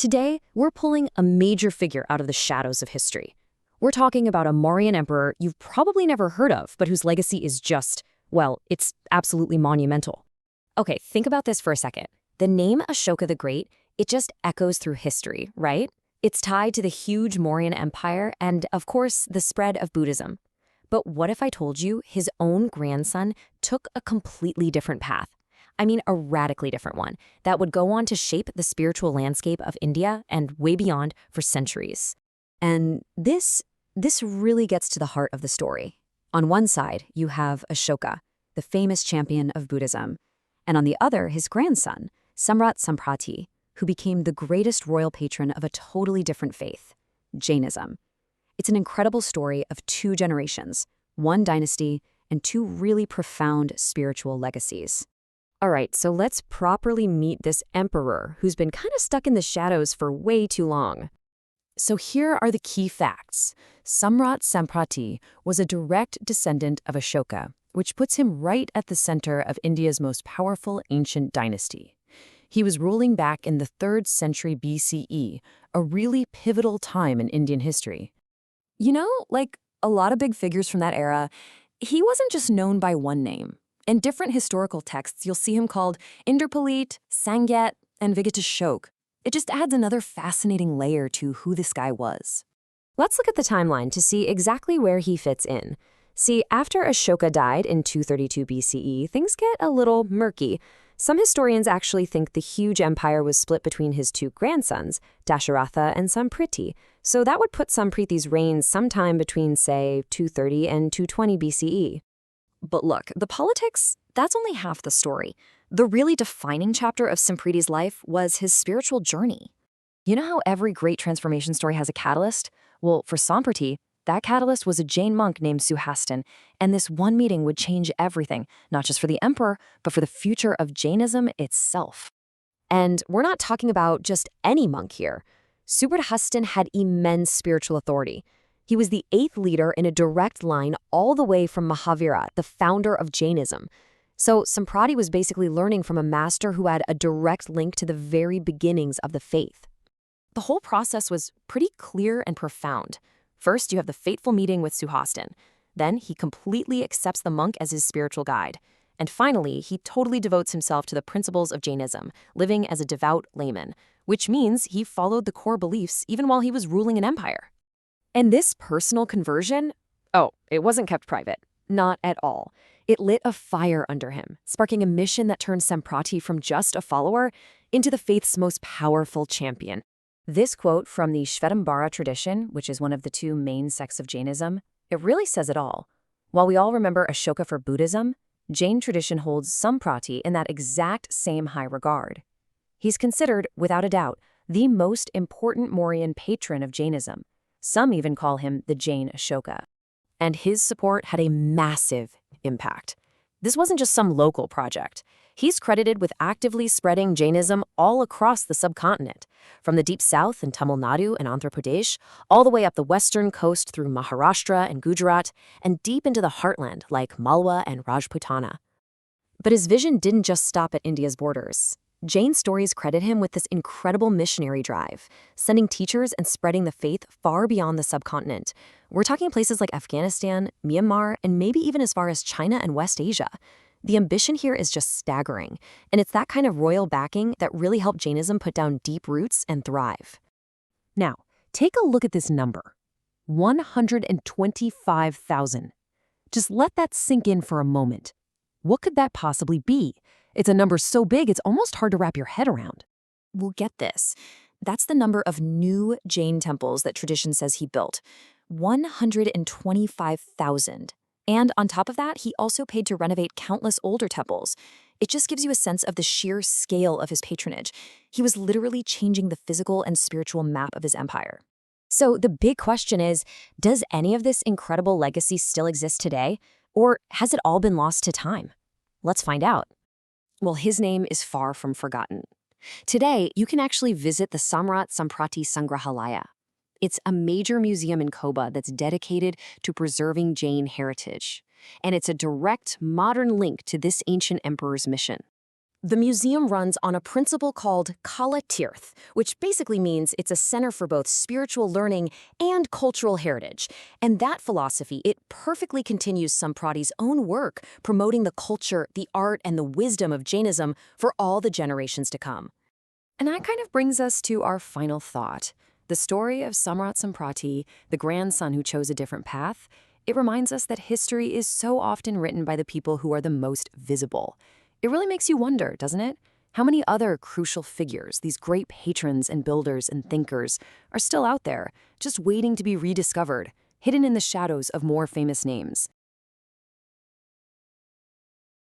Today, we're pulling a major figure out of the shadows of history. We're talking about a Mauryan emperor you've probably never heard of, but whose legacy is just, well, it's absolutely monumental. Okay, think about this for a second. The name Ashoka the Great, it just echoes through history, right? It's tied to the huge Mauryan Empire and, of course, the spread of Buddhism. But what if I told you his own grandson took a completely different path? I mean, a radically different one that would go on to shape the spiritual landscape of India and way beyond for centuries. And this really gets to the heart of the story. On one side, you have Ashoka, the famous champion of Buddhism, and on the other, his grandson, Samrat Samprati, who became the greatest royal patron of a totally different faith, Jainism. It's an incredible story of two generations, one dynasty, and two really profound spiritual legacies. All right, so let's properly meet this emperor who's been kind of stuck in the shadows for way too long. So here are the key facts. Samrat Samprati was a direct descendant of Ashoka, which puts him right at the center of India's most powerful ancient dynasty. He was ruling back in the 3rd century BCE, a really pivotal time in Indian history. You know, like a lot of big figures from that era, he wasn't just known by one name. In different historical texts, you'll see him called Indrapalit, Sangat, and Vigatashok. It just adds another fascinating layer to who this guy was. Let's look at the timeline to see exactly where he fits in. See, after Ashoka died in 232 BCE, things get a little murky. Some historians actually think the huge empire was split between his two grandsons, Dasharatha and Sampriti. So that would put Sampriti's reign sometime between, say, 230 and 220 BCE. But look, the politics, that's only half the story. The really defining chapter of Sampriti's life was his spiritual journey. You know how every great transformation story has a catalyst? Well, for Samprati, that catalyst was a Jain monk named Suhastan, and this one meeting would change everything, not just for the emperor, but for the future of Jainism itself. And we're not talking about just any monk here. Suhastan had immense spiritual authority. He was the 8th leader in a direct line all the way from Mahavira, the founder of Jainism. So Samprati was basically learning from a master who had a direct link to the very beginnings of the faith. The whole process was pretty clear and profound. First, you have the fateful meeting with Suhastan. Then he completely accepts the monk as his spiritual guide. And finally, he totally devotes himself to the principles of Jainism, living as a devout layman, which means he followed the core beliefs even while he was ruling an empire. And this personal conversion, it wasn't kept private. Not at all. It lit a fire under him, sparking a mission that turned Samprati from just a follower into the faith's most powerful champion. This quote from the Shvetambara tradition, which is one of the two main sects of Jainism, it really says it all. While we all remember Ashoka for Buddhism, Jain tradition holds Samprati in that exact same high regard. He's considered, without a doubt, the most important Mauryan patron of Jainism. Some even call him the Jain Ashoka. And his support had a massive impact. This wasn't just some local project. He's credited with actively spreading Jainism all across the subcontinent, from the deep south in Tamil Nadu and Andhra Pradesh, all the way up the western coast through Maharashtra and Gujarat, and deep into the heartland like Malwa and Rajputana. But his vision didn't just stop at India's borders. Jain stories credit him with this incredible missionary drive, sending teachers and spreading the faith far beyond the subcontinent. We're talking places like Afghanistan, Myanmar, and maybe even as far as China and West Asia. The ambition here is just staggering, and it's that kind of royal backing that really helped Jainism put down deep roots and thrive. Now, take a look at this number, 125,000. Just let that sink in for a moment. What could that possibly be? It's a number so big, it's almost hard to wrap your head around. Well, get this. That's the number of new Jain temples that tradition says he built. 125,000. And on top of that, he also paid to renovate countless older temples. It just gives you a sense of the sheer scale of his patronage. He was literally changing the physical and spiritual map of his empire. So the big question is, does any of this incredible legacy still exist today? Or has it all been lost to time? Let's find out. Well, his name is far from forgotten. Today, you can actually visit the Samrat Samprati Sangrahalaya. It's a major museum in Koba that's dedicated to preserving Jain heritage. And it's a direct, modern link to this ancient emperor's mission. The museum runs on a principle called Kala Tirth, which basically means it's a center for both spiritual learning and cultural heritage. And that philosophy, it perfectly continues Samprati's own work, promoting the culture, the art, and the wisdom of Jainism for all the generations to come. And that kind of brings us to our final thought. The story of Samrat Samprati, the grandson who chose a different path, it reminds us that history is so often written by the people who are the most visible. It really makes you wonder, doesn't it? How many other crucial figures, these great patrons and builders and thinkers, are still out there, just waiting to be rediscovered, hidden in the shadows of more famous names?